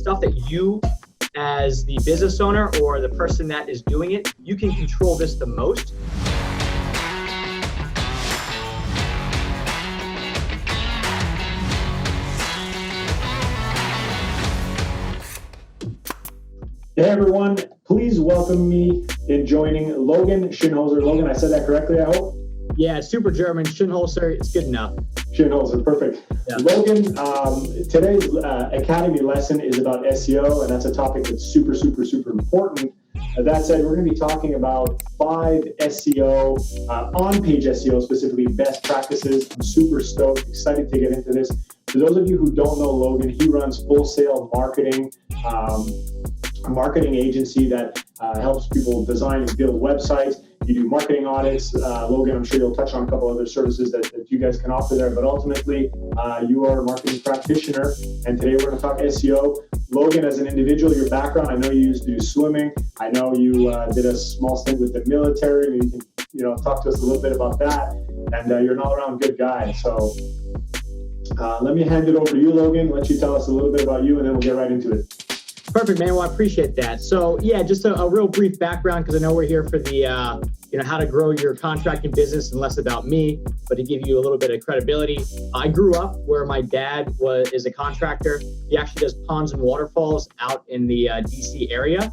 stuff that you, as the business owner or the person that is doing it, you can control this the most. Hey everyone, please welcome me in joining Logan Shinholser. Logan, I said that correctly, I hope? Yeah, super German. Shinholser, it's good enough. Shinholser, perfect. Yeah. Logan, today's Academy lesson is about SEO, and that's a topic that's super important. That said, we're going to be talking about 5 SEO, on-page SEO, specifically best practices. I'm super stoked, excited to get into this. For those of you who don't know Logan, he runs Full Sail Marketing, a marketing agency that helps people design and build websites. You do marketing audits. Logan, I'm sure you'll touch on a couple other services that you guys can offer there, but ultimately you are a marketing practitioner, and today we're going to talk SEO. Logan, as an individual, your background, I know you used to do swimming. I know you did a small stint with the military. Maybe you can talk to us a little bit about that, and you're an all-around good guy. So let me hand it over to you, Logan, let you tell us a little bit about you, and then we'll get right into it. Perfect, man. Well, I appreciate that. So yeah, just a real brief background, because I know we're here for the, how to grow your contracting business and less about me, but to give you a little bit of credibility. I grew up where my dad is a contractor. He actually does ponds and waterfalls out in the DC area.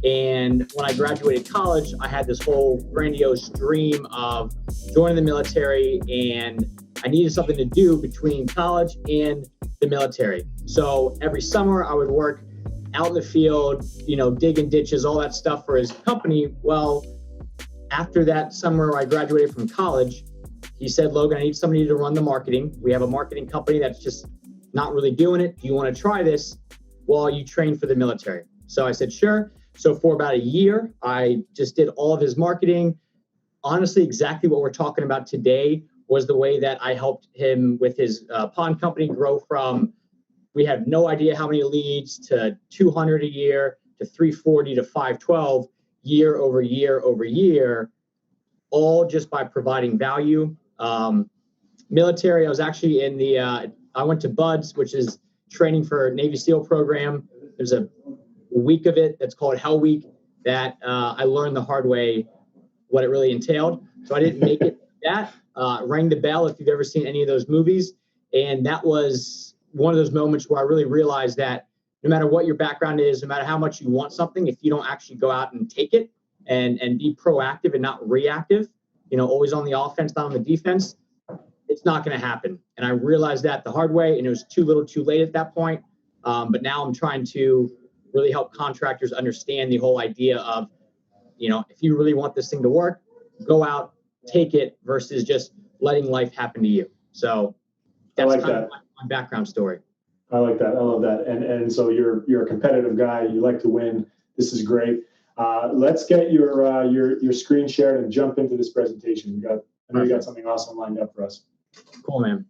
And when I graduated college, I had this whole grandiose dream of joining the military, and I needed something to do between college and the military. So every summer I would work out in the field, digging ditches, all that stuff for his company. Well, after that summer I graduated from college, he said, Logan, I need somebody to run the marketing. We have a marketing company that's just not really doing it. Do you want to try this while you train for the military? So I said, sure. So for about a year, I just did all of his marketing. Honestly, exactly what we're talking about today was the way that I helped him with his pond company grow from, we have no idea how many leads, to 200 a year, to 340 to 512 year over year, all just by providing value. Military, I was actually in I went to BUDS, which is training for Navy SEAL program. There's a week of it that's called Hell Week that I learned the hard way what it really entailed. So I didn't make it that. Rang the bell if you've ever seen any of those movies. And that was one of those moments where I really realized that no matter what your background is, no matter how much you want something, if you don't actually go out and take it and be proactive and not reactive, always on the offense, not on the defense, it's not going to happen. And I realized that the hard way, and it was too little too late at that point. But now I'm trying to really help contractors understand the whole idea of, if you really want this thing to work, go out, take it, versus just letting life happen to you. So that's kind of my background story. I like that. I love that. And so you're a competitive guy. You like to win. This is great. Let's get your screen shared and jump into this presentation. I know you got something awesome lined up for us. Cool, man.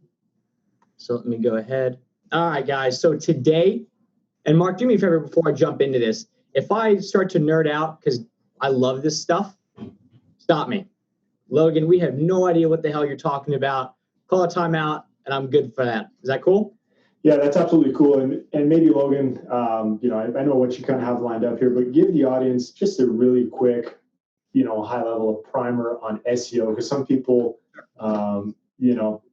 So let me go ahead. All right, guys. So today, and Mark, do me a favor before I jump into this. If I start to nerd out because I love this stuff, stop me. Logan, we have no idea what the hell you're talking about. Call a timeout, and I'm good for that. Is that cool? Yeah, that's absolutely cool. And maybe, Logan, I know what you kind of have lined up here, but give the audience just a really quick, high level of primer on SEO, because some people,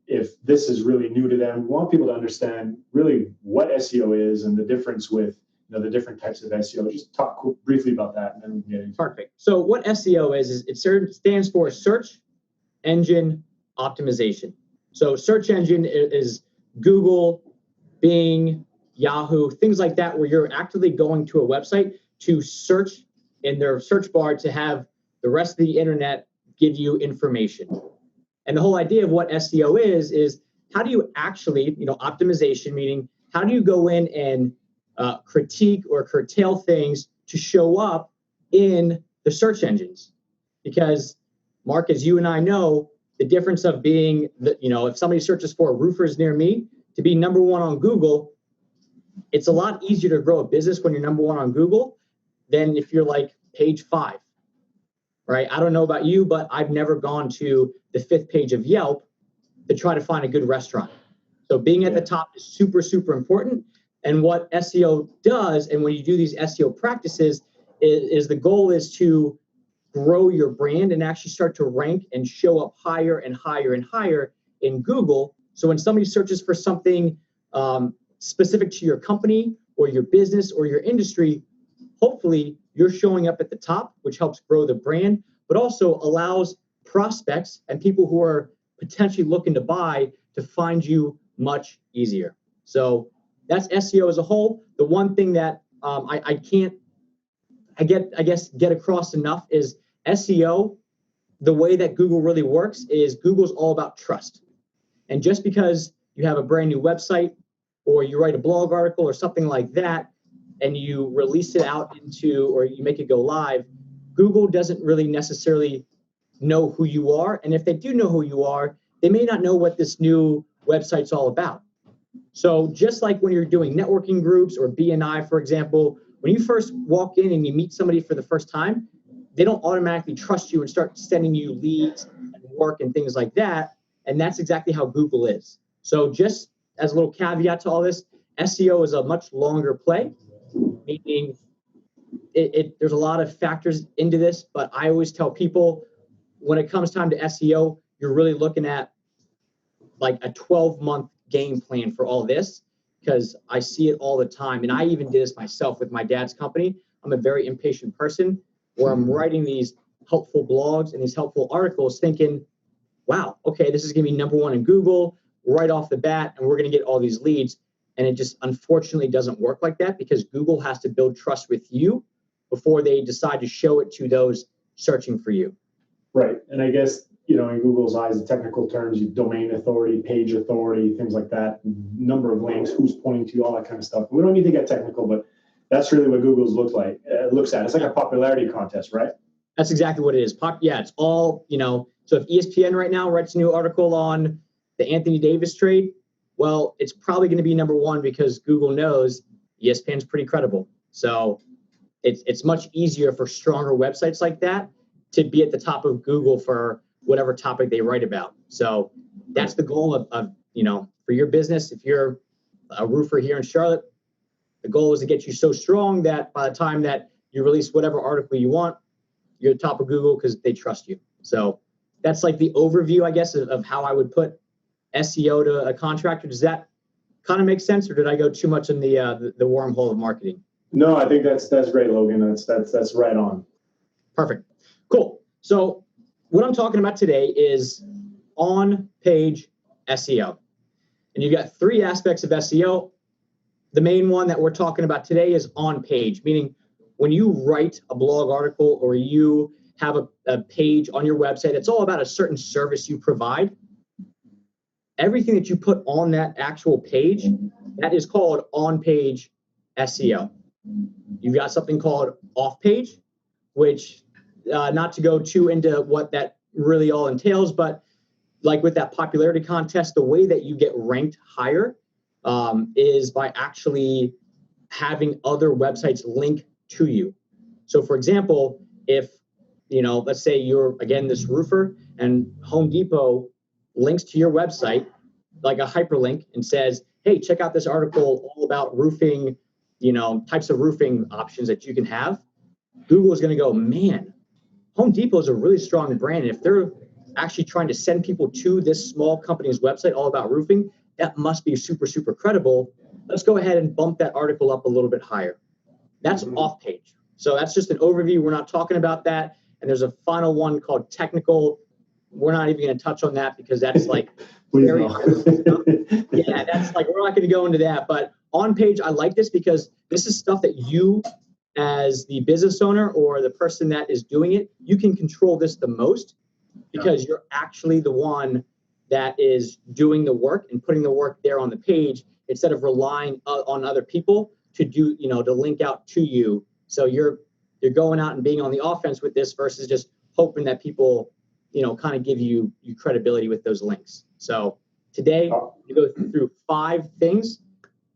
if this is really new to them, we want people to understand really what SEO is and the difference with the different types of SEO. Just talk briefly about that, and then we can get into it. Perfect. So what SEO is it stands for search engine optimization. So search engine is Google, Bing, Yahoo, things like that, where you're actively going to a website to search in their search bar to have the rest of the internet give you information. And the whole idea of what SEO is how do you actually, optimization, meaning how do you go in and critique or curtail things to show up in the search engines? Because Mark, as you and I know, the difference of being, if somebody searches for roofers near me, to be number one on Google, it's a lot easier to grow a business when you're number one on Google than if you're like page 5, right? I don't know about you, but I've never gone to the 5th page of Yelp to try to find a good restaurant. So being at the top is super, super important. And what SEO does, and when you do these SEO practices, is the goal is to grow your brand and actually start to rank and show up higher and higher and higher in Google. So when somebody searches for something specific to your company or your business or your industry, hopefully you're showing up at the top, which helps grow the brand, but also allows prospects and people who are potentially looking to buy to find you much easier. So that's SEO as a whole. The one thing that I guess get across enough is SEO. The way that Google really works is Google's all about trust. And just because you have a brand new website or you write a blog article or something like that, and you release it out into, or you make it go live, Google doesn't really necessarily know who you are. And if they do know who you are, they may not know what this new website's all about. So just like when you're doing networking groups or BNI, for example, when you first walk in and you meet somebody for the first time, they don't automatically trust you and start sending you leads and work and things like that. And that's exactly how Google is. So just as a little caveat to all this, SEO is a much longer play, meaning there's a lot of factors into this, but I always tell people when it comes time to SEO, you're really looking at like a 12-month game plan for all this, because I see it all the time. And I even did this myself with my dad's company. I'm a very impatient person where I'm writing these helpful blogs and these helpful articles thinking, wow, okay, this is going to be number one in Google right off the bat, and we're going to get all these leads. And it just unfortunately doesn't work like that, because Google has to build trust with you before they decide to show it to those searching for you. Right. And I guess, in Google's eyes, the technical terms, domain authority, page authority, things like that, number of links, who's pointing to you, all that kind of stuff. We don't need to get technical, but that's really what Google's looks at. It's like a popularity contest, right? That's exactly what it is. It's all, so if ESPN right now writes a new article on the Anthony Davis trade, well, it's probably going to be number one because Google knows ESPN's pretty credible. So it's much easier for stronger websites like that to be at the top of Google for whatever topic they write about. So that's the goal of for your business. If you're a roofer here in Charlotte, the goal is to get you so strong that by the time that you release whatever article you want, you're at the top of Google because they trust you. So that's like the overview, I guess, of how I would put SEO to a contractor. Does that kind of make sense, or did I go too much in the wormhole of marketing? No, I think that's great, Logan. That's right on. Perfect. Cool. So what I'm talking about today is on-page SEO. And you've got three aspects of SEO. The main one that we're talking about today is on-page, meaning when you write a blog article or you have a page on your website, it's all about a certain service you provide. Everything that you put on that actual page, that is called on-page SEO. You've got something called off-page, which not to go too into what that really all entails, but like with that popularity contest, the way that you get ranked higher is by actually having other websites link to you. So for example, if, let's say you're, again, this roofer and Home Depot links to your website, like a hyperlink, and says, hey, check out this article all about roofing, types of roofing options that you can have. Google is going to go, man, Home Depot is a really strong brand. And if they're actually trying to send people to this small company's website all about roofing, that must be super, super credible. Let's go ahead and bump that article up a little bit higher. That's off page. So that's just an overview. We're not talking about that. And there's a final one called technical. We're not even going to touch on that because that's like very yeah, that's like, we're not going to go into that. But on page, I like this because this is stuff that you, as the business owner or the person that is doing it, you can control this the most because you're actually the one that is doing the work and putting the work there on the page instead of relying on other people to do, to link out to you. So you're going out and being on the offense with this versus just hoping that people, kind of give you credibility with those links. So today we go through 5 things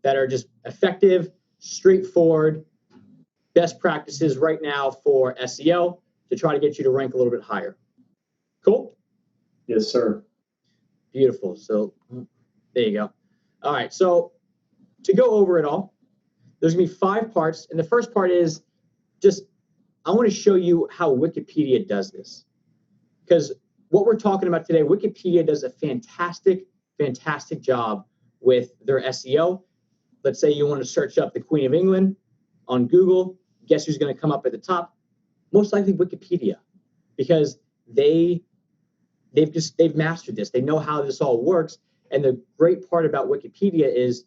that are just effective, straightforward, best practices right now for SEO to try to get you to rank a little bit higher. Cool? Yes, sir. Beautiful. So there you go. All right. So to go over it all, there's going to be 5 parts. And the first part is just, I want to show you how Wikipedia does this. Because what we're talking about today, Wikipedia does a fantastic job with their SEO. Let's say you want to search up the Queen of England on Google. Guess who's going to come up at the top? Most likely Wikipedia, because they've mastered this. They know how this all works. And the great part about Wikipedia is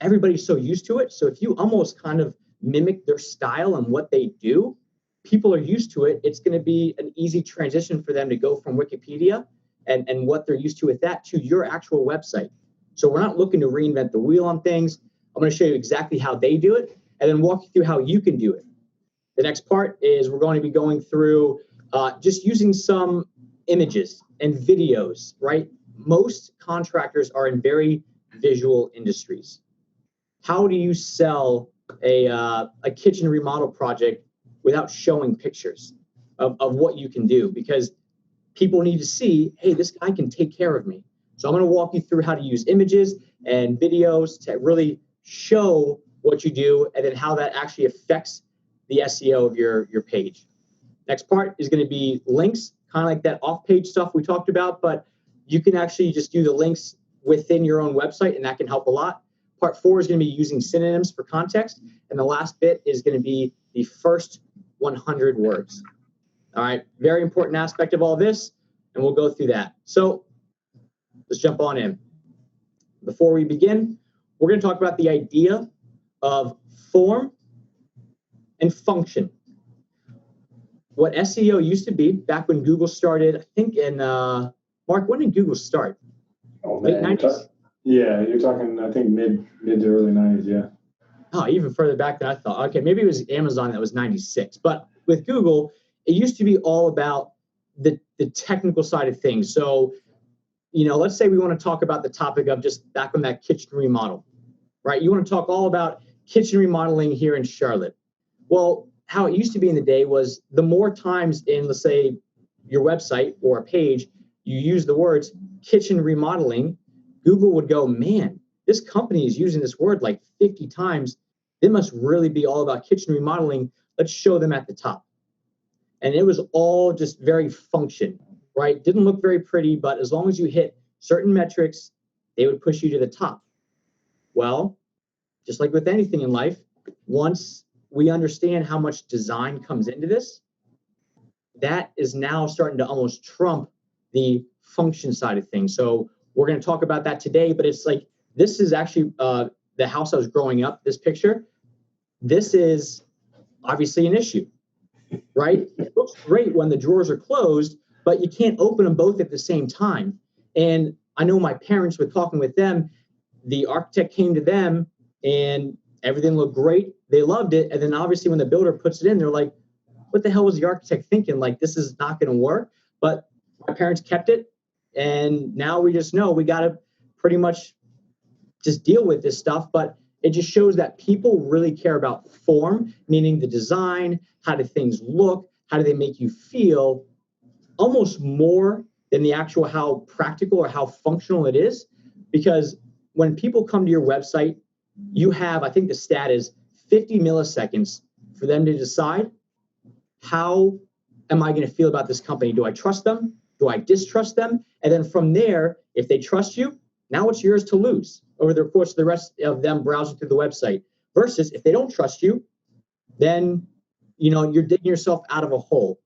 everybody's so used to it. So if you almost kind of mimic their style and what they do, people are used to it. It's going to be an easy transition for them to go from Wikipedia and what they're used to with that to your actual website. So we're not looking to reinvent the wheel on things. I'm going to show you exactly how they do it and then walk you through how you can do it. The next part is we're going to be going through just using some images and videos, right? Most contractors are in very visual industries. How do you sell a kitchen remodel project without showing pictures of what you can do? Because people need to see, hey, this guy can take care of me. So I'm going to walk you through how to use images and videos to really show what you do and then how that actually affects the SEO of your page. Next part is going to be links, kind of like that off-page stuff we talked about, but you can actually just do the links within your own website, and that can help a lot. Part 4 is going to be using synonyms for context, and the last bit is going to be the first 100 words. All right, very important aspect of all this, and we'll go through that. So let's jump on in. Before we begin, we're going to talk about the idea of form and function. What SEO used to be back when Google started, I think in, Mark, when did Google start? Oh, man. Late 90s? Yeah, you're talking, I think, mid to early 90s, yeah. Oh, even further back than I thought. Okay, maybe it was Amazon that was 96. But with Google, it used to be all about the technical side of things. So, you know, let's say we want to talk about the topic of just back on that kitchen remodel, right? You want to talk all about kitchen remodeling here in Charlotte. Well, how it used to be in the day was the more times in, let's say, your website or a page, you use the words kitchen remodeling, Google would go, man, this company is using this word like 50 times. They must really be all about kitchen remodeling. Let's show them at the top. And it was all just very function, right? Didn't look very pretty, but as long as you hit certain metrics, they would push you to the top. Well, just like with anything in life, once we understand how much design comes into this, that is now starting to almost trump the function side of things. So we're going to talk about that today, but it's like, this is actually the house I was growing up, this picture. This is obviously an issue, right? It looks great when the drawers are closed, but you can't open them both at the same time. And I know my parents were talking with them, the architect came to them and everything looked great. They loved it. And then obviously when the builder puts it in, they're like, what the hell was the architect thinking? Like, this is not going to work. But my parents kept it. And now we just know we got to pretty much just deal with this stuff. But it just shows that people really care about form, meaning the design, how do things look, how do they make you feel, almost more than the actual how practical or how functional it is. Because when people come to your website, you have, I think the stat is 50 milliseconds for them to decide, how am I going to feel about this company? Do I trust them? Do I distrust them? And then from there, if they trust you, now it's yours to lose over the course of the rest of them browsing through the website. Versus if they don't trust you, then, you know, you're digging yourself out of a hole.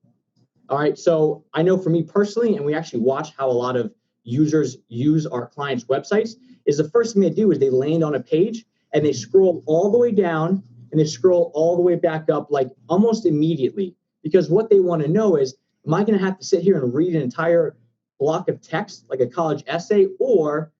All right. So I know for me personally, and we actually watch how a lot of users use our clients' websites, is the first thing they do is they land on a page and they scroll all the way down and they scroll all the way back up, like almost immediately, because what they want to know is, am I going to have to sit here and read an entire block of text like a college essay, or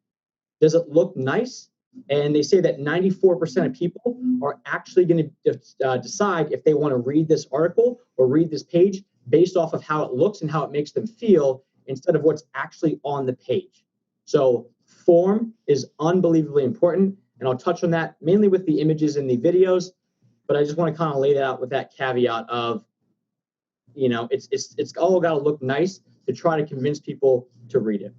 does it look nice? And they say that 94% of people are actually going to decide if they want to read this article or read this page based off of how it looks and how it makes them feel instead of what's actually on the page. So form is unbelievably important. And I'll touch on that mainly with the images and the videos, but I just want to kind of lay that out with that caveat of, you know, it's all got to look nice to try to convince people to read it.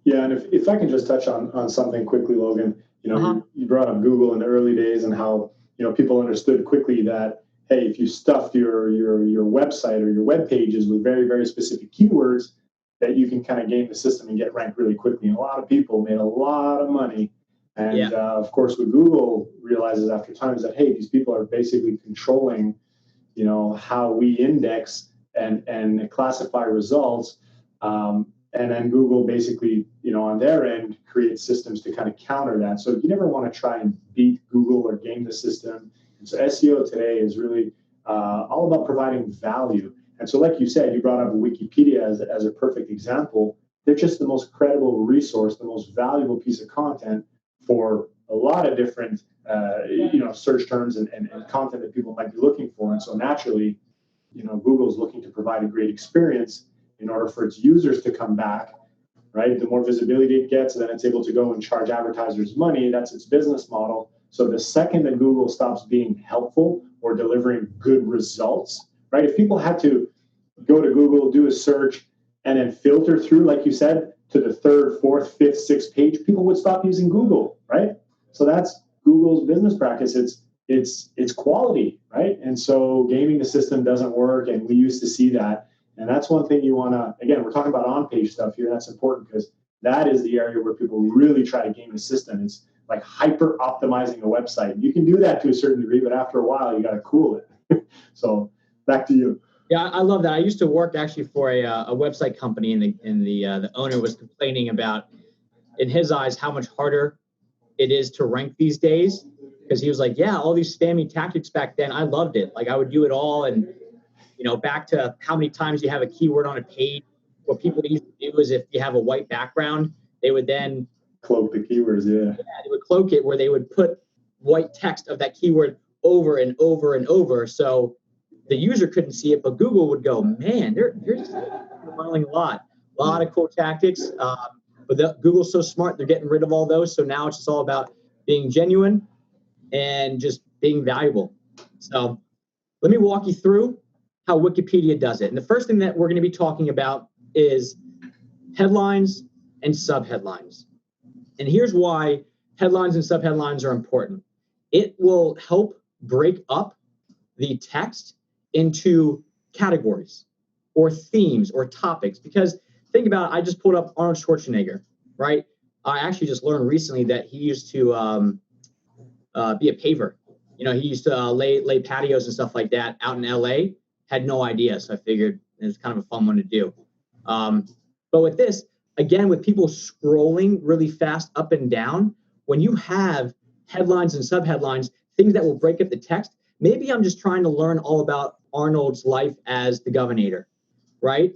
Yeah, and if I can just touch on something quickly, Logan, You brought up Google in the early days and how, people understood quickly that, hey, if you stuff your website or your web pages with very, very specific keywords, that you can kind of game the system and get ranked really quickly. And a lot of people made a lot of money. And of course, what Google realizes after time is that, hey, these people are basically controlling, how we index and classify results. And then Google basically, on their end, creates systems to kind of counter that. So you never want to try and beat Google or game the system. And so SEO today is really all about providing value. And so, like you said, you brought up Wikipedia as a perfect example. They're just the most credible resource, the most valuable piece of content for a lot of different, search terms and content that people might be looking for. And so naturally, Google is looking to provide a great experience in order for its users to come back, right? The more visibility it gets, then it's able to go and charge advertisers money. That's its business model. So the second that Google stops being helpful or delivering good results, right? If people had to go to Google, do a search, and then filter through, like you said, to the third, fourth, fifth, sixth page, people would stop using Google, right? So that's Google's business practice. It's quality, right? And so gaming the system doesn't work, and we used to see that. And that's one thing you want to, again, we're talking about on-page stuff here. That's important because that is the area where people really try to game the system. It's like hyper optimizing a website. You can do that to a certain degree, but after a while, you got to cool it. So back to you. Yeah, I love that. I used to work actually for a website company, and the owner was complaining about, in his eyes, how much harder it is to rank these days. Because he was like, yeah, all these spammy tactics back then, I loved it. Like I would do it all, and back to how many times you have a keyword on a page. What people used to do is if you have a white background, they would then cloak the keywords. Yeah, they would cloak it where they would put white text of that keyword over and over and over. So the user couldn't see it, but Google would go, man, they're just running a lot of cool tactics. But Google's so smart, they're getting rid of all those. So now it's just all about being genuine and just being valuable. So let me walk you through how Wikipedia does it. And the first thing that we're going to be talking about is headlines and subheadlines. And here's why headlines and subheadlines are important. It will help break up the text into categories or themes or topics. Because think about it, I just pulled up Arnold Schwarzenegger, right? I actually just learned recently that he used to be a paver. He used to lay patios and stuff like that out in LA. Had no idea, so I figured it was kind of a fun one to do. But with this, again, with people scrolling really fast up and down, when you have headlines and subheadlines, things that will break up the text, maybe I'm just trying to learn all about Arnold's life as the governor, right?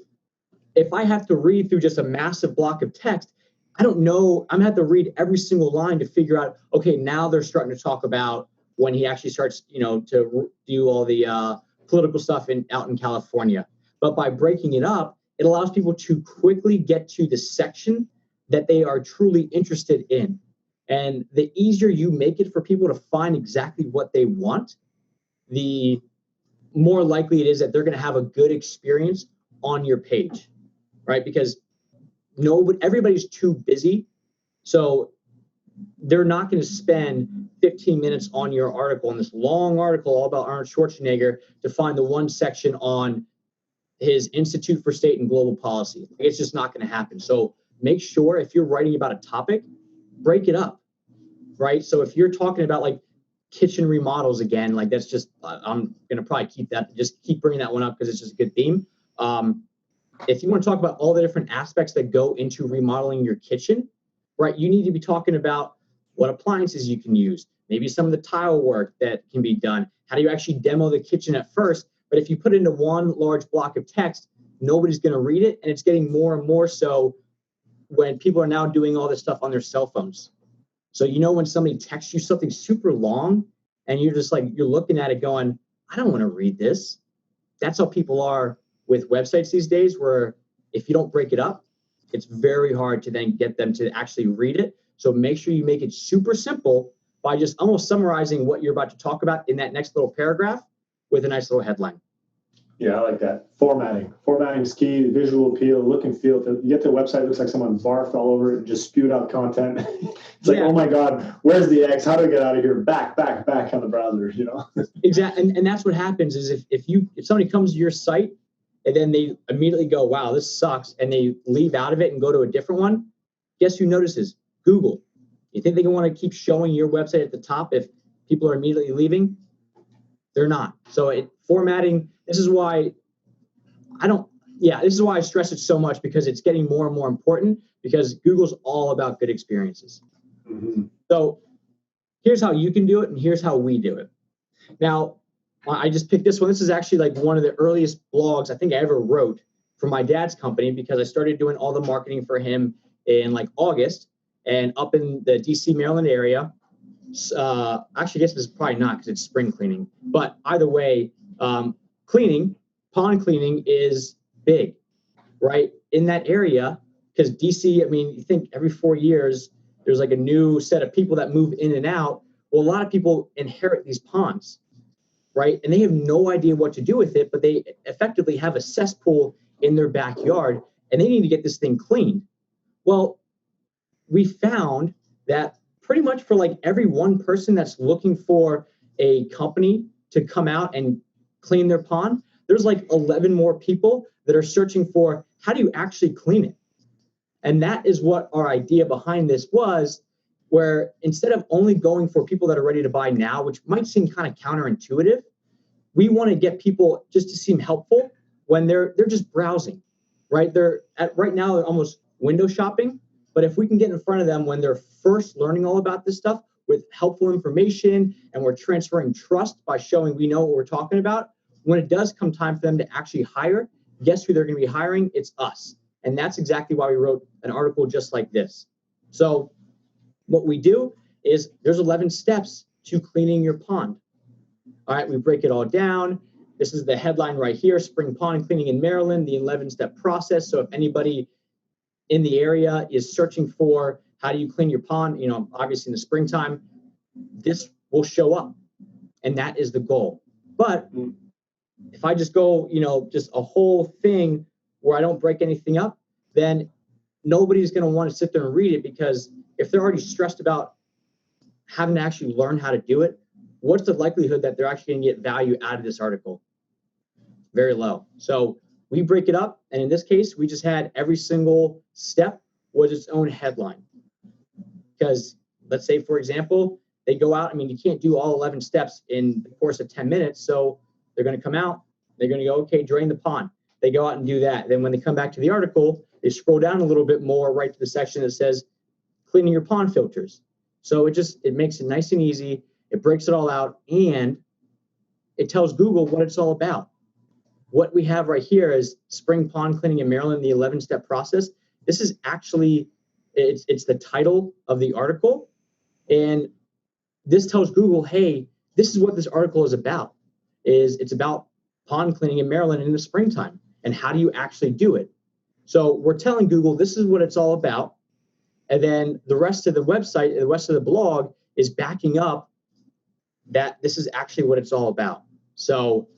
If I have to read through just a massive block of text, I don't know. I'm going to have to read every single line to figure out, okay, now they're starting to talk about when he actually starts, to do all the political stuff out in California. But by breaking it up, it allows people to quickly get to the section that they are truly interested in. And the easier you make it for people to find exactly what they want, the more likely it is that they're going to have a good experience on your page, right? Because everybody's too busy. So they're not going to spend 15 minutes on your article, on this long article all about Arnold Schwarzenegger, to find the one section on his Institute for State and Global Policy. It's just not going to happen. So make sure if you're writing about a topic, break it up, right? So if you're talking about like kitchen remodels again, like that's just, I'm going to probably keep bringing that one up because it's just a good theme. If you want to talk about all the different aspects that go into remodeling your kitchen, right, you need to be talking about what appliances you can use, maybe some of the tile work that can be done. How do you actually demo the kitchen at first? But if you put it into one large block of text, nobody's going to read it. And it's getting more and more so when people are now doing all this stuff on their cell phones. So, when somebody texts you something super long and you're just like, you're looking at it going, I don't want to read this. That's how people are with websites these days, where if you don't break it up, it's very hard to then get them to actually read it. So make sure you make it super simple by just almost summarizing what you're about to talk about in that next little paragraph with a nice little headline. Yeah, I like that. Formatting. Formatting's key, visual appeal, look and feel. You get to a website, it looks like someone barfed all over it and just spewed out content. It's like, oh my God, where's the X? How do I get out of here? Back on the browser, Exactly. And that's what happens is if somebody comes to your site and then they immediately go, wow, this sucks, and they leave out of it and go to a different one, guess who notices? Google. You think they want to keep showing your website at the top if people are immediately leaving? They're not. So formatting, this is why I stress it so much, because it's getting more and more important, because Google's all about good experiences. Mm-hmm. So here's how you can do it, and here's how we do it. Now, I just picked this one. This is actually like one of the earliest blogs I think I ever wrote for my dad's company, because I started doing all the marketing for him in like August, and up in the DC, Maryland area. Actually, I guess it's probably not, because it's spring cleaning. But either way, pond cleaning is big, right? In that area, because DC, I mean, you think every 4 years, there's like a new set of people that move in and out. Well, a lot of people inherit these ponds, right? And they have no idea what to do with it, but they effectively have a cesspool in their backyard, and they need to get this thing cleaned. Well, we found that pretty much for like every one person that's looking for a company to come out and clean their pond, there's like 11 more people that are searching for, how do you actually clean it? And that is what our idea behind this was, where instead of only going for people that are ready to buy now, which might seem kind of counterintuitive, we want to get people just to seem helpful when they're just browsing, right? Right now they're almost window shopping. But if we can get in front of them when they're first learning all about this stuff with helpful information, and we're transferring trust by showing we know what we're talking about, when it does come time for them to actually hire, guess who they're going to be hiring? It's us. And that's exactly why we wrote an article just like this. So what we do is there's 11 steps to cleaning your pond. All right, we break it all down. This is the headline right here, Spring Pond Cleaning in Maryland, the 11-step process. So if anybody in the area is searching for how do you clean your pond, obviously in the springtime, this will show up. And that is the goal. But if I just go, just a whole thing where I don't break anything up, then nobody's going to want to sit there and read it, because if they're already stressed about having to actually learn how to do it, what's the likelihood that they're actually going to get value out of this article? Very low. So we break it up, and in this case, we just had every single step was its own headline. Because let's say, for example, they go out, you can't do all 11 steps in the course of 10 minutes. So they're going to come out, they're going to go, okay, drain the pond. They go out and do that. Then when they come back to the article, they scroll down a little bit more right to the section that says cleaning your pond filters. So it makes it nice and easy. It breaks it all out, and it tells Google what it's all about. What we have right here is Spring Pond Cleaning in Maryland, the 11-step process. This is actually, it's the title of the article. And this tells Google, hey, this is what this article is about. It's about pond cleaning in Maryland in the springtime. And how do you actually do it? So we're telling Google this is what it's all about. And then the rest of the website, the rest of the blog is backing up that this is actually what it's all about. So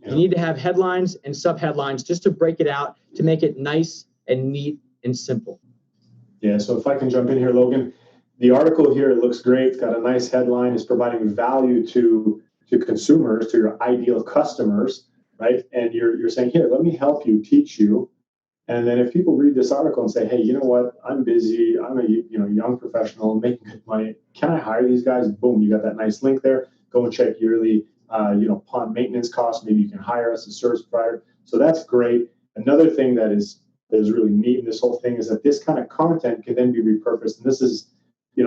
you need to have headlines and subheadlines just to break it out, to make it nice and neat and simple. Yeah, so if I can jump in here, Logan, the article here, it looks great. It's got a nice headline. It's providing value to consumers, to your ideal customers, right? And you're saying, here, let me help you, teach you. And then if people read this article and say, hey, you know what? I'm busy. I'm a young professional making good money. Can I hire these guys? Boom, you got that nice link there. Go and check yearly pond maintenance costs. Maybe you can hire us as a service provider. So that's great. Another thing that is really neat in this whole thing is that this kind of content can then be repurposed. And this is,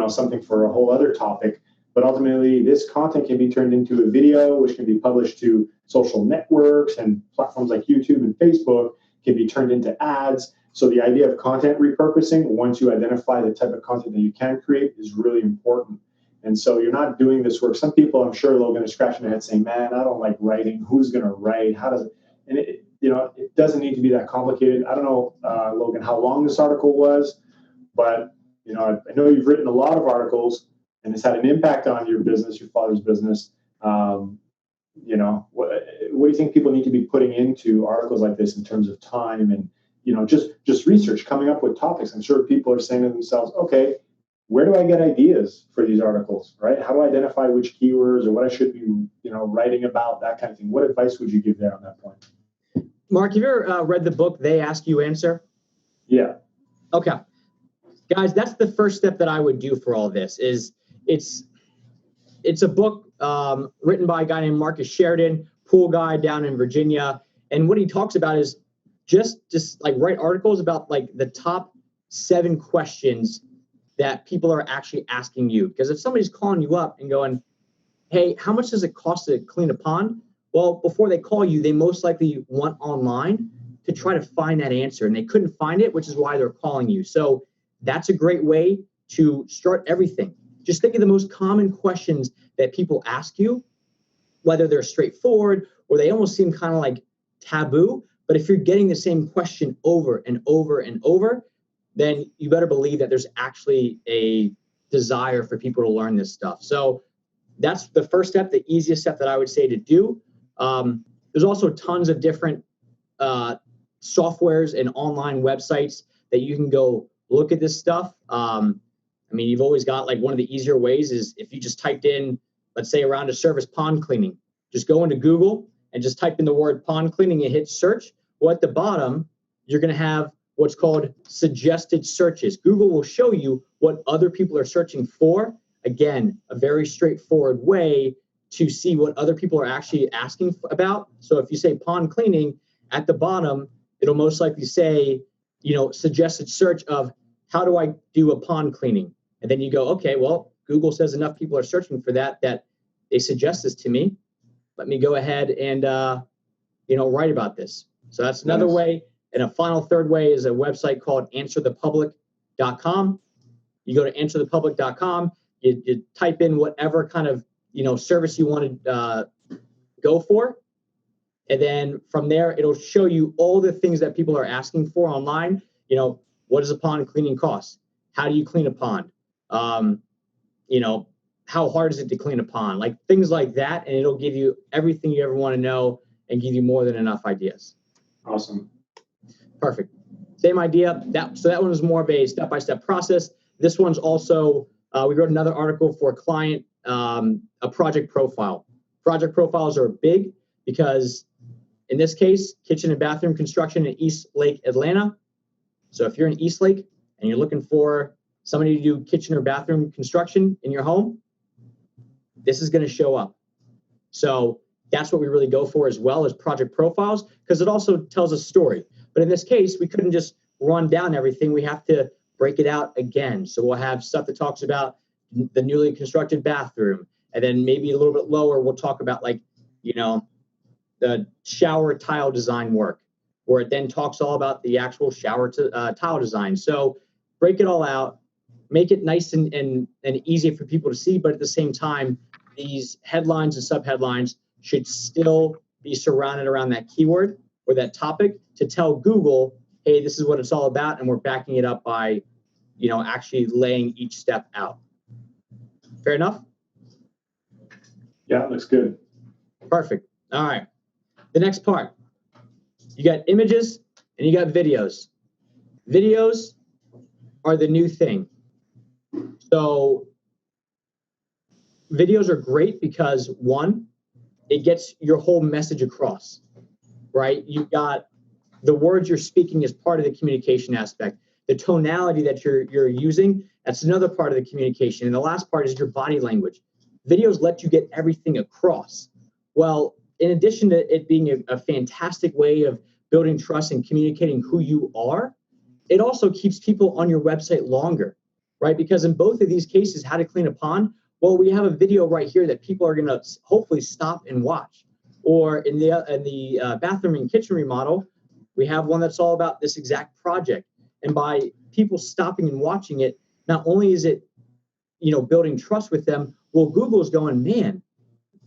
something for a whole other topic. But ultimately, this content can be turned into a video, which can be published to social networks and platforms like YouTube and Facebook, can be turned into ads. So the idea of content repurposing, once you identify the type of content that you can create, is really important. And so you're not doing this work. Some people, I'm sure, Logan, are scratching their head saying, man, I don't like writing. Who's going to write? How does it? And it doesn't need to be that complicated. I don't know, Logan, how long this article was, but I know you've written a lot of articles, and it's had an impact on your business, your father's business. what do you think people need to be putting into articles like this in terms of time and, just research, coming up with topics? I'm sure people are saying to themselves, okay, where do I get ideas for these articles, right? How do I identify which keywords or what I should be, writing about, that kind of thing? What advice would you give there on that point? Mark, have you ever read the book, They Ask You Answer? Yeah. Okay. Guys, that's the first step that I would do for all this is it's a book written by a guy named Marcus Sheridan, pool guy down in Virginia. And what he talks about is just like write articles about like the top 7 questions that people are actually asking you. Because if somebody's calling you up and going, hey, how much does it cost to clean a pond? Well, before they call you, they most likely went online to try to find that answer. And they couldn't find it, which is why they're calling you. So that's a great way to start everything. Just think of the most common questions that people ask you, whether they're straightforward or they almost seem kind of like taboo. But if you're getting the same question over and over and over, then you better believe that there's actually a desire for people to learn this stuff. So that's the first step, the easiest step that I would say to do. There's also tons of different softwares and online websites that you can go look at this stuff. You've always got like one of the easier ways is if you just typed in, let's say around a service pond cleaning, just go into Google and just type in the word pond cleaning and hit search. Well, at the bottom, you're going to have what's called suggested searches. Google will show you what other people are searching for. Again, a very straightforward way to see what other people are actually asking about. So if you say pond cleaning, at the bottom, it'll most likely say, suggested search of how do I do a pond cleaning? And then you go, okay, well, Google says enough people are searching for that they suggest this to me. Let me go ahead and, write about this. So that's another way. And a final third way is a website called answerthepublic.com. You go to answerthepublic.com, you type in whatever kind of, service you want to go for. And then from there, it'll show you all the things that people are asking for online. What does a pond cleaning cost? How do you clean a pond? How hard is it to clean a pond? Like things like that. And it'll give you everything you ever want to know and give you more than enough ideas. Awesome. Perfect. Same idea. So that one is more of a step-by-step process. This one's also, we wrote another article for a client, a project profile. Project profiles are big because in this case, kitchen and bathroom construction in East Lake, Atlanta. So if you're in East Lake and you're looking for somebody to do kitchen or bathroom construction in your home, this is going to show up. So that's what we really go for as well as project profiles, because it also tells a story. But in this case, we couldn't just run down everything. We have to break it out again. So we'll have stuff that talks about the newly constructed bathroom. And then maybe a little bit lower, we'll talk about the shower tile design work, where it then talks all about the actual shower tile design. So break it all out, make it nice and easy for people to see. But at the same time, these headlines and subheadlines should still be surrounded around that keyword or that topic to tell Google, hey, this is what it's all about. And we're backing it up by, actually laying each step out. Fair enough? Yeah, looks good. Perfect. All right. The next part, you got images and you got videos. Videos are the new thing. So videos are great because one, it gets your whole message across, right? You've got the words you're speaking as part of the communication aspect. The tonality that you're using, that's another part of the communication. And the last part is your body language. Videos let you get everything across. Well, in addition to it being a fantastic way of building trust and communicating who you are, it also keeps people on your website longer, right? Because in both of these cases, how to clean a pond, well, we have a video right here that people are going to hopefully stop and watch. Or in the bathroom and kitchen remodel, we have one that's all about this exact project. And by people stopping and watching it, not only is it, building trust with them, well, Google's going, man,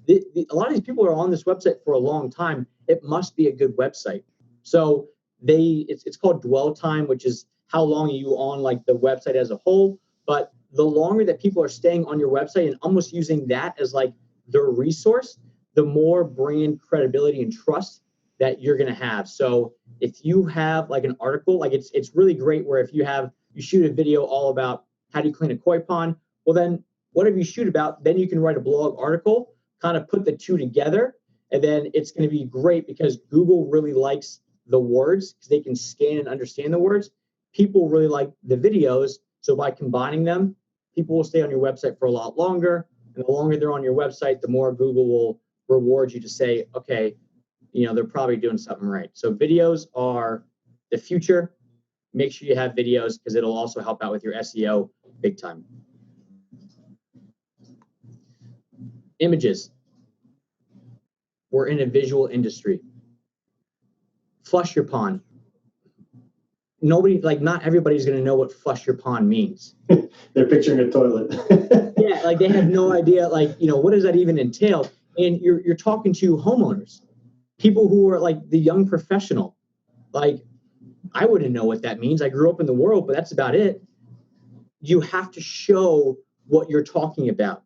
a lot of these people are on this website for a long time. It must be a good website. So it's called dwell time, which is how long are you on like the website as a whole. But the longer that people are staying on your website and almost using that as like their resource, the more brand credibility and trust that you're going to have. So if you have like an article, like it's really great where if you shoot a video all about how do you clean a koi pond, well then whatever you shoot about, then you can write a blog article, kind of put the two together, and then it's going to be great because Google really likes the words because they can scan and understand the words. People really like the videos. So by combining them, people will stay on your website for a lot longer. And the longer they're on your website, the more Google will reward you to say, okay, they're probably doing something right. So videos are the future. Make sure you have videos because it'll also help out with your SEO big time. Images. We're in a visual industry. Flush your pond. Not everybody's going to know what flush your pond means. They're picturing a toilet. Yeah, like they have no idea, what does that even entail? And you're talking to homeowners, people who are like the young professional. Like, I wouldn't know what that means. I grew up in the world, but that's about it. You have to show what you're talking about,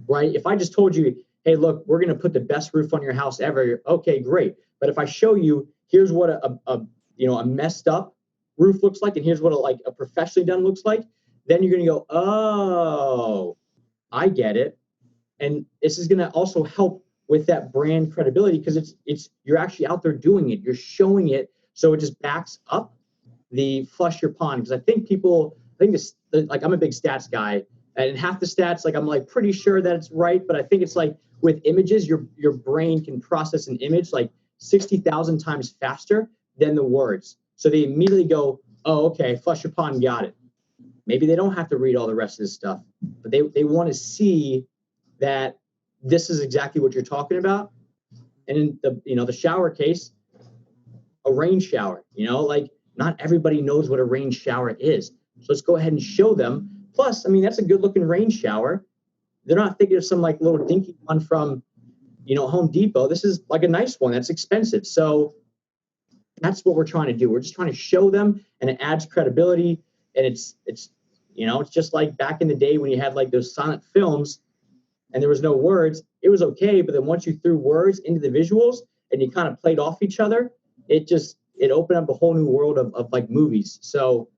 right? If I just told you, hey, look, we're going to put the best roof on your house ever. Okay, great. But if I show you, here's what a messed up roof looks like, and here's what a professionally done looks like, then you're going to go, oh, I get it. And this is going to also help with that brand credibility because you're actually out there doing it. You're showing it. So it just backs up the flush your pond. Because I think I'm a big stats guy, and half the stats, I'm pretty sure that it's right. But I think it's like with images, your brain can process an image 60,000 times faster than the words. So they immediately go, oh, okay, flush your pond, got it. Maybe they don't have to read all the rest of this stuff, but they want to see that this is exactly what you're talking about. And in the shower case, a rain shower, not everybody knows what a rain shower is. So let's go ahead and show them. Plus, that's a good looking rain shower. They're not thinking of some little dinky one from, Home Depot. This is a nice one that's expensive. So that's what we're trying to do. We're just trying to show them, and it adds credibility. And it's just like back in the day when you had those silent films and there was no words, it was okay. But then once you threw words into the visuals and you kind of played off each other, it opened up a whole new world of movies. So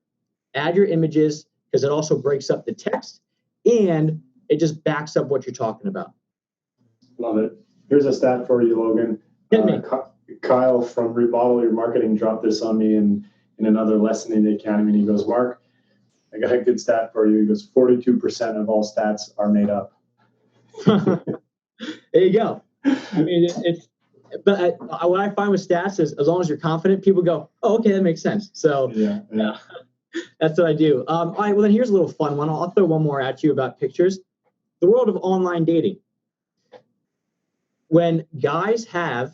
add your images because it also breaks up the text and it just backs up what you're talking about. Love it. Here's a stat for you, Logan. Kyle from Remodel Your Marketing dropped this on me in another lesson in the Academy. And he goes, Mark, I got a good stat for you. He goes, 42% of all stats are made up. There you go. But what I find with stats is as long as you're confident, people go, oh, okay, that makes sense. So yeah. That's what I do. All right, well, then here's a little fun one. I'll throw one more at you about pictures. The world of online dating. When guys have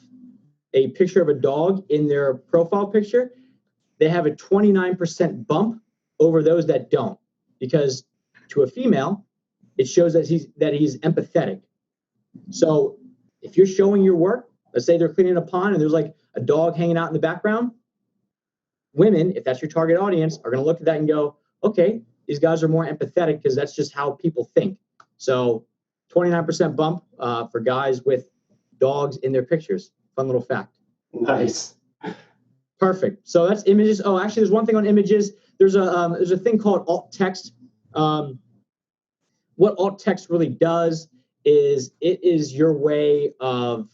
a picture of a dog in their profile picture, they have a 29% bump over those that don't. Because to a female, it shows that he's empathetic. So if you're showing your work, let's say they're cleaning a pond and there's a dog hanging out in the background, women, if that's your target audience, are going to look at that and go, okay, these guys are more empathetic because that's just how people think. So 29% bump for guys with dogs in their pictures. Fun little fact. Nice. Perfect. So that's images. Oh, actually, there's one thing on images. There's a thing called alt text. What alt text really does is it is your way of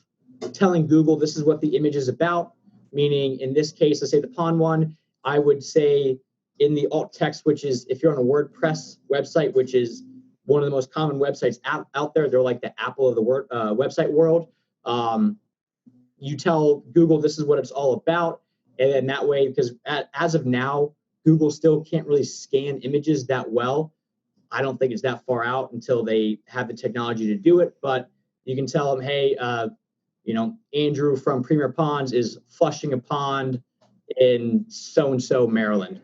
telling Google this is what the image is about. Meaning, in this case, let's say the pond one, I would say in the alt text, which is if you're on a WordPress website, which is one of the most common websites out there, they're like the Apple of the website world. You tell Google this is what it's all about, and then that way, because as of now, Google still can't really scan images that well. I don't think it's that far out until they have the technology to do it, but you can tell them, hey, Andrew from Premier Ponds is flushing a pond in so-and-so Maryland,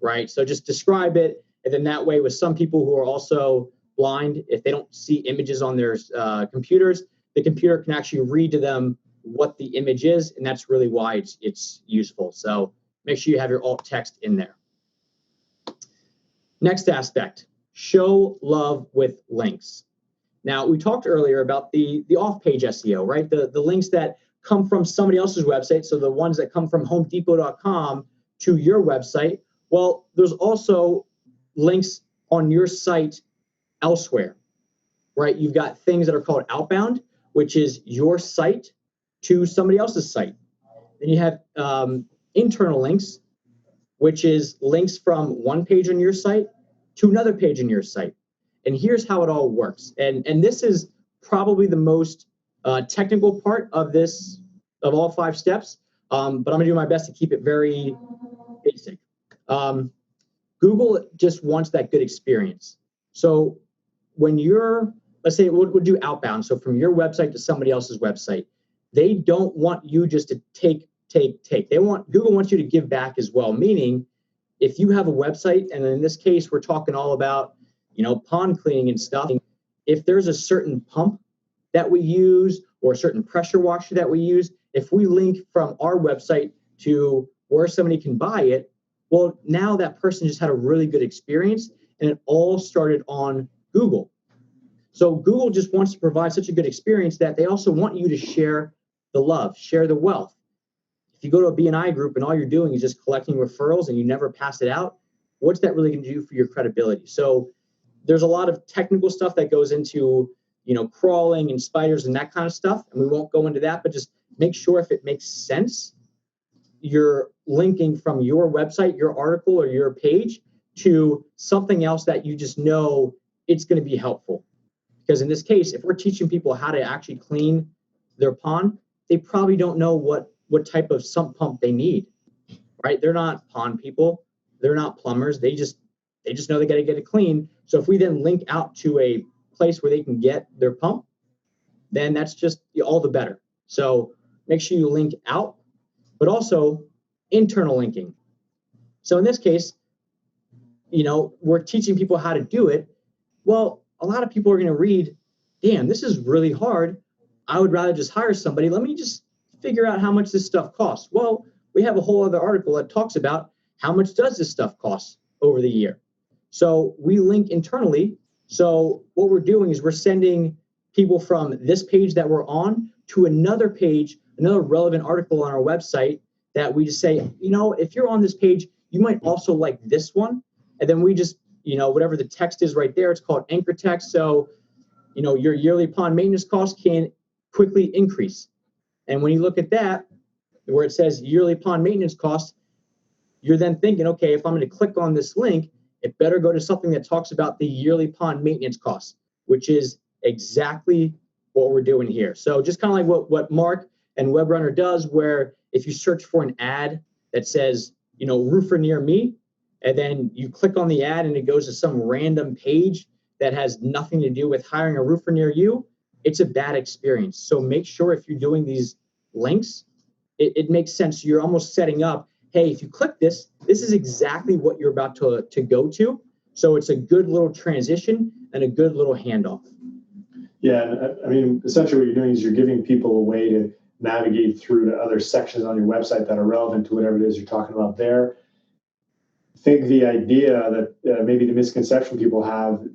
right? So just describe it. And then that way with some people who are also blind, if they don't see images on their computers, the computer can actually read to them what the image is. And that's really why it's useful. So make sure you have your alt text in there. Next aspect, show love with links. Now, we talked earlier about the off-page SEO, right? The links that come from somebody else's website, so the ones that come from homedepot.com to your website. Well, there's also links on your site elsewhere, right? You've got things that are called outbound, which is your site to somebody else's site. Then you have internal links, which is links from one page on your site to another page on your site. And here's how it all works. And this is probably the most technical part of this, of all 5 steps, but I'm gonna do my best to keep it very basic. Google just wants that good experience. So when you're, let's say we'll do outbound, so from your website to somebody else's website, they don't want you just to take. Google wants you to give back as well, meaning if you have a website, and in this case, we're talking all about, pond cleaning and stuff. If there's a certain pump that we use or a certain pressure washer that we use, if we link from our website to where somebody can buy it, well, now that person just had a really good experience, and it all started on Google. So Google just wants to provide such a good experience that they also want you to share the love, share the wealth. If you go to a BNI group and all you're doing is just collecting referrals and you never pass it out, what's that really going to do for your credibility? So there's a lot of technical stuff that goes into, crawling and spiders and that kind of stuff. And we won't go into that, but just make sure if it makes sense, you're linking from your website, your article, or your page to something else that you just know it's going to be helpful. Because in this case, if we're teaching people how to actually clean their pond, they probably don't know what type of sump pump they need, right? They're not pond people. They're not plumbers. They just know they got to get it clean. So if we then link out to a place where they can get their pump, then that's just all the better. So make sure you link out, but also internal linking. So in this case, we're teaching people how to do it. Well, a lot of people are going to read, damn, this is really hard. I would rather just hire somebody. Let me just figure out how much this stuff costs. Well, we have a whole other article that talks about how much does this stuff cost over the year. So we link internally. So what we're doing is we're sending people from this page that we're on to another page, another relevant article on our website that we just say, if you're on this page, you might also like this one. And then we just, whatever the text is right there, it's called anchor text. So, your yearly pond maintenance cost can quickly increase. And when you look at that, where it says yearly pond maintenance costs, you're then thinking, okay, if I'm going to click on this link, it better go to something that talks about the yearly pond maintenance costs, which is exactly what we're doing here. So just kind of like what Mark and Webrunner does, where if you search for an ad that says, roofer near me, and then you click on the ad and it goes to some random page that has nothing to do with hiring a roofer near you, it's a bad experience. So make sure if you're doing these links, it makes sense. You're almost setting up, hey, if you click this is exactly what you're about to go to. So it's a good little transition and a good little handoff. Yeah, I mean, essentially what you're doing is you're giving people a way to navigate through to other sections on your website that are relevant to whatever it is you're talking about there. I think the idea that maybe the misconception people have,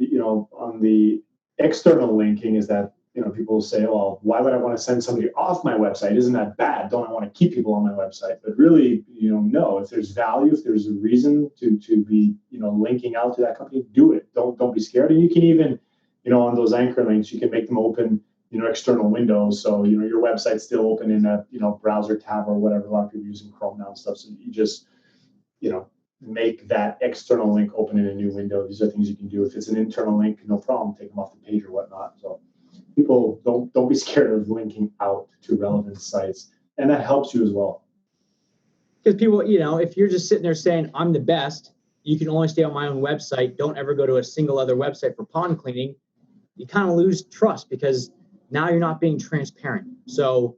on the external linking is that, people say, well, why would I want to send somebody off my website? Isn't that bad? Don't I want to keep people on my website? But really, no, if there's value, if there's a reason to be, linking out to that company, do it. Don't be scared. And you can even, on those anchor links, you can make them open, external windows. So, your website's still open in a, browser tab or whatever. A lot of people using Chrome now and stuff. So you just, make that external link open in a new window. These are things you can do. If it's an internal link, no problem, take them off the page or whatnot. So people don't be scared of linking out to relevant sites. And that helps you as well. Because people, if you're just sitting there saying, I'm the best, you can only stay on my own website, don't ever go to a single other website for pond cleaning, you kind of lose trust because now you're not being transparent. So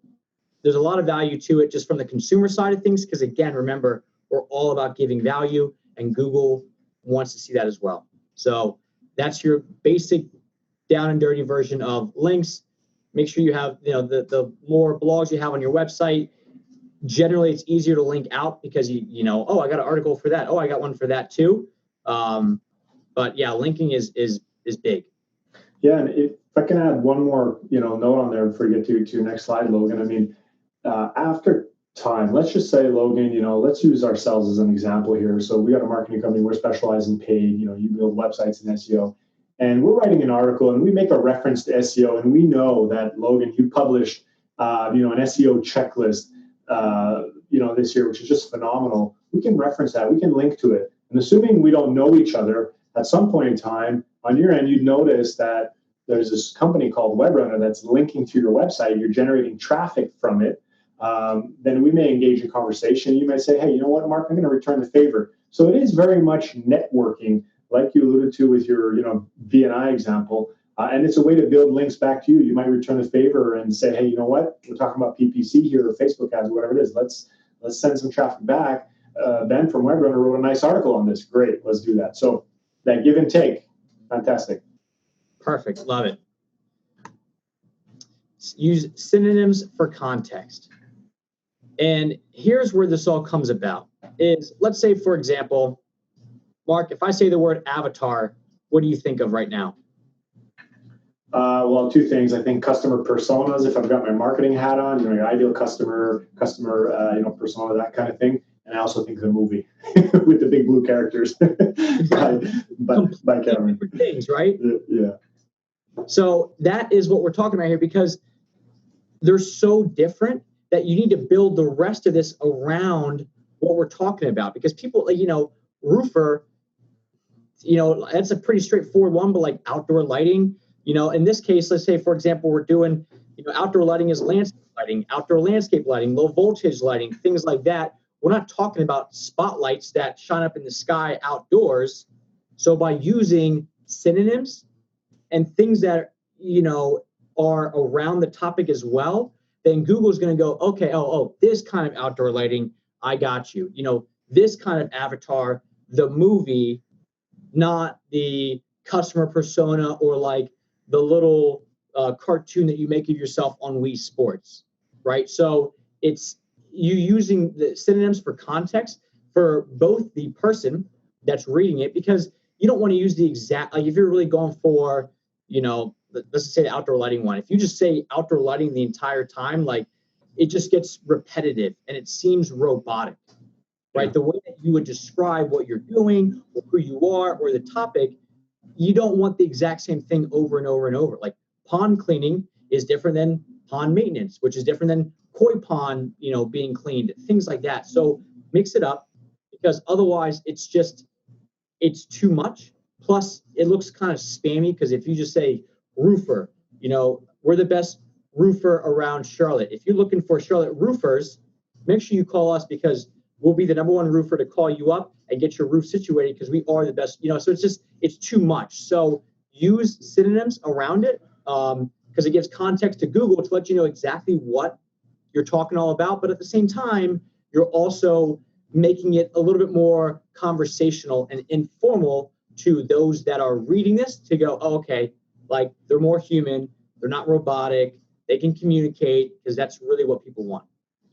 there's a lot of value to it just from the consumer side of things. Because again, remember, we're all about giving value and Google wants to see that as well. So that's your basic down and dirty version of links. Make sure you have, the more blogs you have on your website. Generally, it's easier to link out because oh, I got an article for that. Oh, I got one for that too. But yeah, linking is big. Yeah, and If I can add one more, note on there before you get to your next slide, Logan. I mean, after time, let's just say, Logan, let's use ourselves as an example here. So we got a marketing company, we're specialized in paid, you build websites and SEO, and we're writing an article and we make a reference to SEO, and we know that, Logan, you published, an SEO checklist, this year, which is just phenomenal. We can reference that, we can link to it. And assuming we don't know each other, at some point in time on your end, you'd notice that there's this company called Webrunner that's linking to your website. You're generating traffic from it. Then we may engage in conversation. You may say, hey, you know what, Mark, I'm going to return the favor. So it is very much networking, like you alluded to with your, V&I example. And it's a way to build links back to you. You might return the favor and say, hey, you know what, we're talking about PPC here or Facebook ads, whatever it is. Let's send some traffic back. Ben from Webrunner wrote a nice article on this. Great, let's do that. So that give and take, fantastic. Perfect, love it. Use synonyms for context. And here's where this all comes about is, let's say, for example, Mark, if I say the word avatar, what do you think of right now? Well, two things. I think customer personas, if I've got my marketing hat on, your ideal customer, persona, that kind of thing. And I also think of the movie with the big blue characters by Cameron. Different things, right? Yeah. So that is what we're talking about here, because they're so different that you need to build the rest of this around what we're talking about. Because people, roofer, that's a pretty straightforward one, but like outdoor lighting, in this case, let's say, for example, we're doing, outdoor lighting is outdoor landscape lighting, low voltage lighting, things like that. We're not talking about spotlights that shine up in the sky outdoors. So by using synonyms and things that, are around the topic as well, then Google's going to go, okay, this kind of outdoor lighting, I got you. This kind of avatar, the movie, not the customer persona or like the little cartoon that you make of yourself on Wii Sports, right? So it's you using the synonyms for context for both the person that's reading it, because you don't want to use the exact, like if you're really going for, let's say the outdoor lighting one, if you just say outdoor lighting the entire time, like it just gets repetitive and it seems robotic, right? The way that you would describe what you're doing or who you are or the topic, you don't want the exact same thing over and over and over. Like pond cleaning is different than pond maintenance, which is different than koi pond, being cleaned, things like that. So mix it up, because otherwise it's too much. Plus it looks kind of spammy, because if you just say roofer, we're the best roofer around Charlotte. If you're looking for Charlotte roofers, make sure you call us, because we'll be the #1 roofer to call you up and get your roof situated, because we are the best, so it's too much. So use synonyms around it, because it gives context to Google to let you know exactly what you're talking all about. But at the same time, you're also making it a little bit more conversational and informal to those that are reading this to go, oh, okay, like they're more human, they're not robotic, they can communicate, because that's really what people want.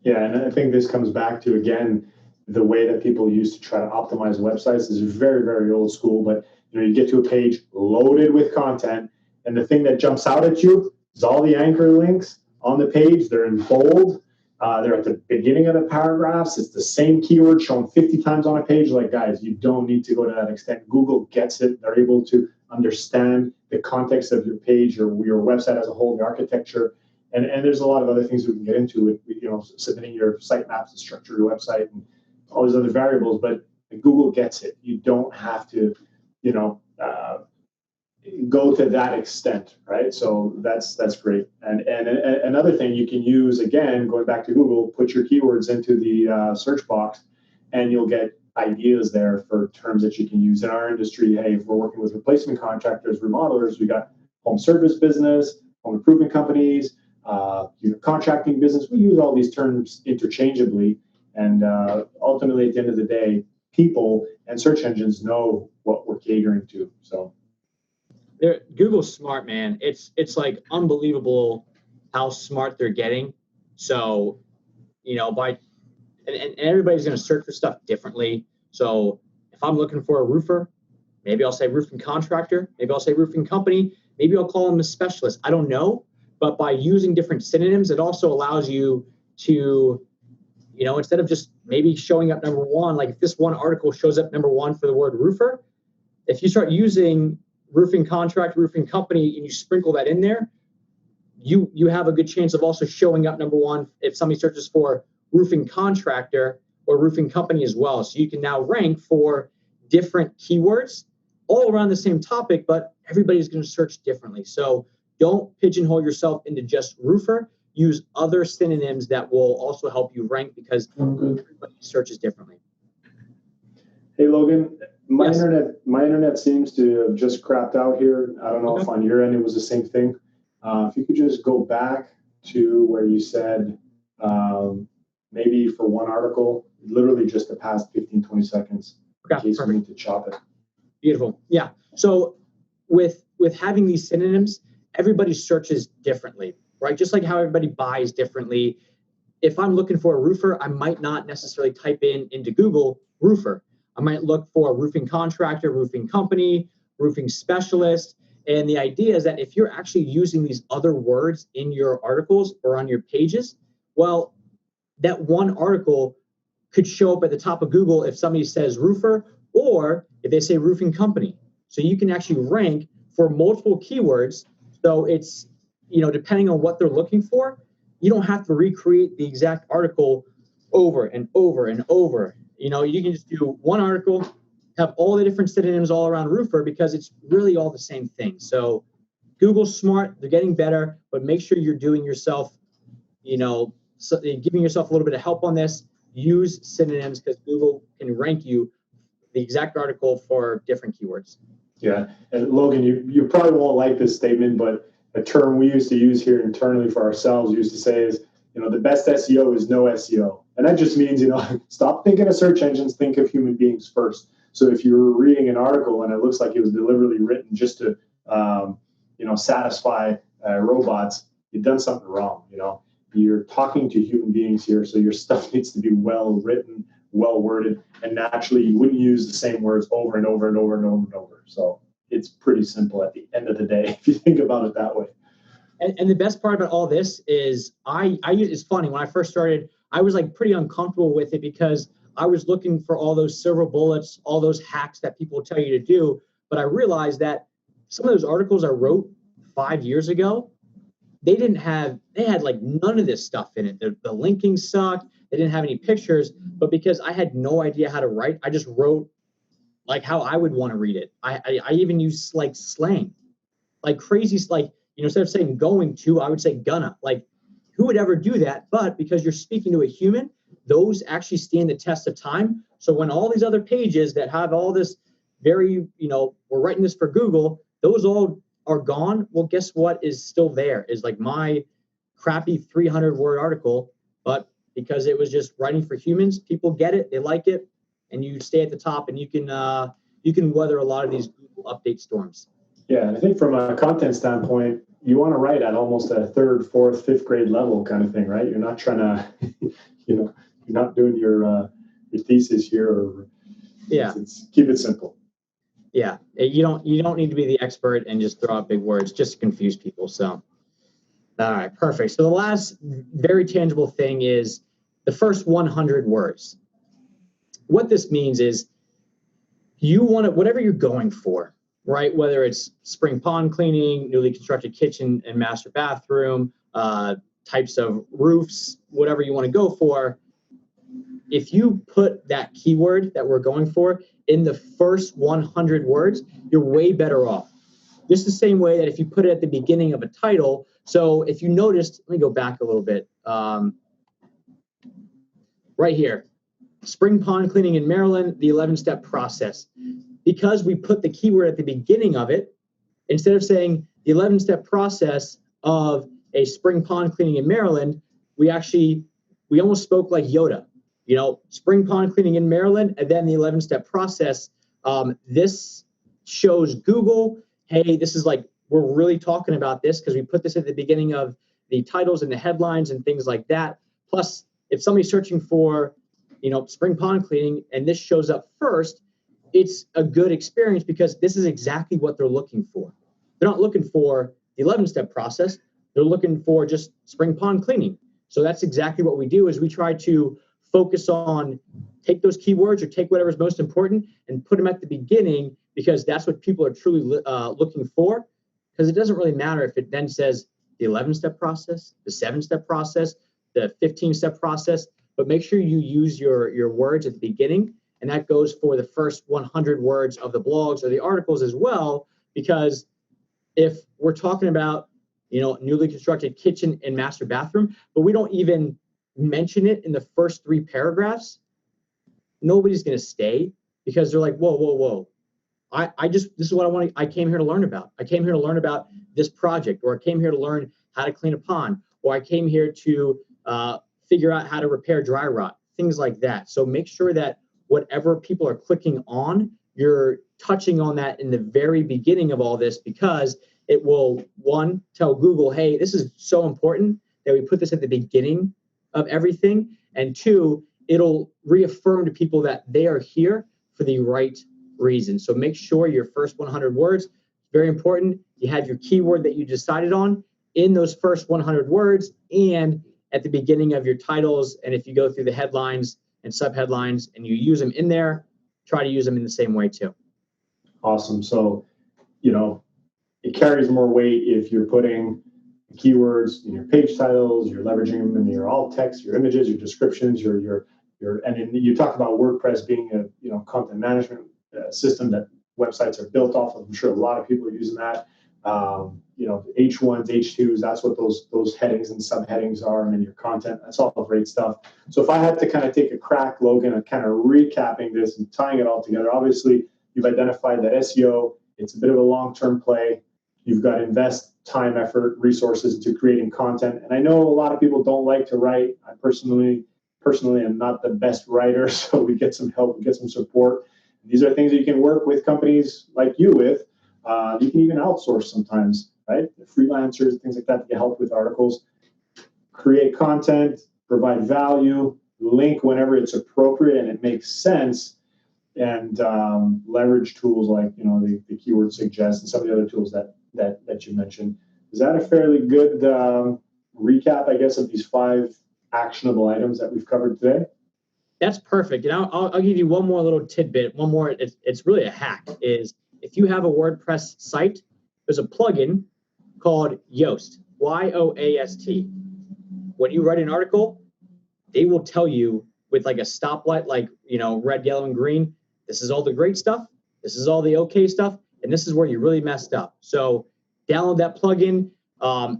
Yeah, and I think this comes back to, again, the way that people used to try to optimize websites is very, very old school. But you get to a page loaded with content, and the thing that jumps out at you is all the anchor links on the page. They're in bold. They're at the beginning of the paragraphs. It's the same keyword shown 50 times on a page. Like, guys, you don't need to go to that extent. Google gets it. They're able to understand the context of your page or your website as a whole, the architecture. And there's a lot of other things we can get into with submitting your site maps and structure your website and all these other variables. But Google gets it. You don't have to, go to that extent, right? So that's great. And another thing you can use, again, going back to Google, put your keywords into the search box, and you'll get ideas there for terms that you can use in our industry. Hey, if we're working with replacement contractors, remodelers, we got home service business, home improvement companies, contracting business. We use all these terms interchangeably, and ultimately, at the end of the day, people and search engines know what we're catering to. So. Google's smart, man. It's like unbelievable how smart they're getting. So, and everybody's going to search for stuff differently. So if I'm looking for a roofer, maybe I'll say roofing contractor. Maybe I'll say roofing company. maybe I'll call them a specialist. I don't know. But by using different synonyms, it also allows you to, instead of just maybe showing up number one, like if this one article shows up number one for the word roofer, if you start using roofing contract, roofing company, and you sprinkle that in there, you have a good chance of also showing up number one if somebody searches for roofing contractor or roofing company as well. So you can now rank for different keywords all around the same topic, but everybody's going to search differently. So don't pigeonhole yourself into just roofer. Use other synonyms that will also help you rank because everybody searches differently. Hey, Logan, my Yes. internet seems to have just crapped out here. I don't know if on your end it was the same thing. If you could just go back to where you said maybe for one article, literally just the past 15, 20 seconds in case we need to chop it. Beautiful. Yeah. So with having these synonyms, everybody searches differently, right? Just like how everybody buys differently. If I'm looking for a roofer, I might not necessarily type into Google roofer. I might look for a roofing contractor, roofing company, roofing specialist. And the idea is that if you're actually using these other words in your articles or on your pages, well, that one article could show up at the top of Google if somebody says roofer or if they say roofing company. So you can actually rank for multiple keywords. So it's, depending on what they're looking for, you don't have to recreate the exact article over and over and over. You can just do one article, have all the different synonyms all around roofer because it's really all the same thing. So Google's smart, they're getting better, but make sure you're doing yourself, giving yourself a little bit of help on this. Use synonyms because Google can rank you the exact article for different keywords. Yeah, and Logan, you probably won't like this statement, but a term we used to use here internally for ourselves used to say is, the best SEO is no SEO. And that just means, stop thinking of search engines, think of human beings first. So if you're reading an article and it looks like it was deliberately written just to, satisfy robots, you've done something wrong. You're talking to human beings here, so your stuff needs to be well written, well worded, and naturally you wouldn't use the same words over and over and over and over and over. So it's pretty simple at the end of the day if you think about it that way. And the best part about all this is it's funny, when I first started, I was like pretty uncomfortable with it because I was looking for all those silver bullets, all those hacks that people tell you to do. But I realized that some of those articles I wrote 5 years ago, they had like none of this stuff in it. The linking sucked. They didn't have any pictures, but because I had no idea how to write, I just wrote like how I would want to read it. I even used like slang, like crazy, like, instead of saying going to, I would say gonna. Like, who would ever do that? But because you're speaking to a human, those actually stand the test of time. So when all these other pages that have all this very, we're writing this for Google, those all are gone. Well, guess what is still there is like my crappy 300-word article, but because it was just writing for humans, people get it, they like it, and you stay at the top, and you can weather a lot of these Google update storms. Yeah, and I think from a content standpoint, you want to write at almost a 3rd, 4th, 5th grade level kind of thing, right? You're not trying to, you're not doing your thesis here, or keep it simple. Yeah, you don't need to be the expert and just throw out big words just to confuse people. So, all right, perfect. So the last very tangible thing is the first 100 words. What this means is you want to, whatever you're going for, right? Whether it's spring pond cleaning, newly constructed kitchen and master bathroom, types of roofs, whatever you want to go for. If you put that keyword that we're going for in the first 100 words, you're way better off. Just the same way that if you put it at the beginning of a title. So if you noticed, let me go back a little bit. Right here, spring pond cleaning in Maryland, the 11-step process. Because we put the keyword at the beginning of it, instead of saying the 11-step process of a spring pond cleaning in Maryland, we almost spoke like Yoda. Spring pond cleaning in Maryland, and then the 11-step process. This shows Google, hey, this is like, we're really talking about this because we put this at the beginning of the titles and the headlines and things like that. Plus, if somebody's searching for, spring pond cleaning and this shows up first, it's a good experience because this is exactly what they're looking for. They're not looking for the 11-step process. They're looking for just spring pond cleaning. So that's exactly what we do is we try to focus on take those keywords or take whatever's most important and put them at the beginning, because that's what people are truly looking for. Because it doesn't really matter if it then says the 11-step process, the 7-step process, the 15-step process, but make sure you use your words at the beginning. And that goes for the first 100 words of the blogs or the articles as well, because if we're talking about, newly constructed kitchen and master bathroom, but we don't even mention it in the first 3 paragraphs, nobody's going to stay, because they're like, whoa. This is what I want. I came here to learn about. I came here to learn about this project, or I came here to learn how to clean a pond, or I came here to figure out how to repair dry rot, things like that. So make sure that whatever people are clicking on, you're touching on that in the very beginning of all this, because it will, 1, tell Google, hey, this is so important that we put this at the beginning of everything. And 2, it'll reaffirm to people that they are here for the right reason. So make sure your first 100 words, very important. You have your keyword that you decided on in those first 100 words and at the beginning of your titles. And if you go through the headlines and subheadlines and you use them in there, try to use them in the same way too. Awesome. So, it carries more weight if you're putting keywords in your page titles, you're leveraging them in your alt text, your images, your descriptions, and then you talk about WordPress being a content management system that websites are built off of. I'm sure a lot of people are using that. H1s, H2s, that's what those headings and subheadings are, and then your content. That's all great stuff. So if I had to kind of take a crack, Logan, at kind of recapping this and tying it all together, obviously you've identified that SEO, it's a bit of a long-term play. You've got to invest time, effort, resources into creating content. And I know a lot of people don't like to write. I personally am not the best writer, so we get some help, we get some support. These are things that you can work with companies like you with. You can even outsource sometimes, right? Freelancers, things like that can help with articles. Create content, provide value, link whenever it's appropriate and it makes sense, and leverage tools like the keyword suggest and some of the other tools that you mentioned. Is that a fairly good recap, I guess, of these 5 actionable items that we've covered today? That's perfect. And I'll give you one more little tidbit. One more, it's really a hack, is if you have a WordPress site, there's a plugin called Yoast, Yoast. When you write an article, they will tell you with like a stoplight, like, red, yellow, and green, this is all the great stuff, this is all the okay stuff, and this is where you really messed up. So download that plugin.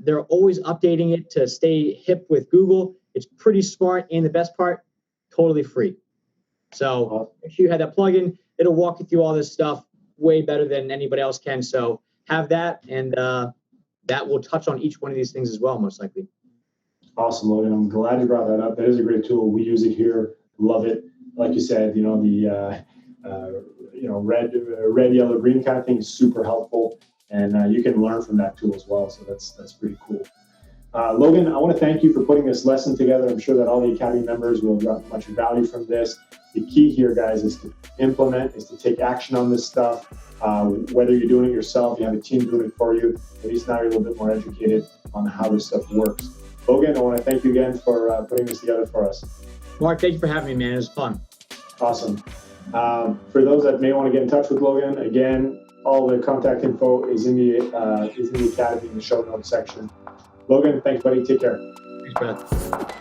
They're always updating it to stay hip with Google. It's pretty smart, and the best part, totally free. So make sure you have that plugin. It'll walk you through all this stuff way better than anybody else can. So have that, and that will touch on each one of these things as well, most likely. Awesome, Logan. I'm glad you brought that up. That is a great tool. We use it here. Love it. Like you said, the red, yellow, green kind of thing is super helpful, and you can learn from that tool as well. So that's pretty cool. Logan, I want to thank you for putting this lesson together. I'm sure that all the Academy members will get much value from this. The key here, guys, is to implement, is to take action on this stuff. Whether you're doing it yourself, you have a team doing it for you, at least now you're a little bit more educated on how this stuff works. Logan, I want to thank you again for putting this together for us. Mark, thank you for having me, man. It was fun. Awesome. For those that may want to get in touch with Logan, again, all the contact info is in the Academy in the show notes section. Logan, thanks, buddy. Take care. Thanks, Brad.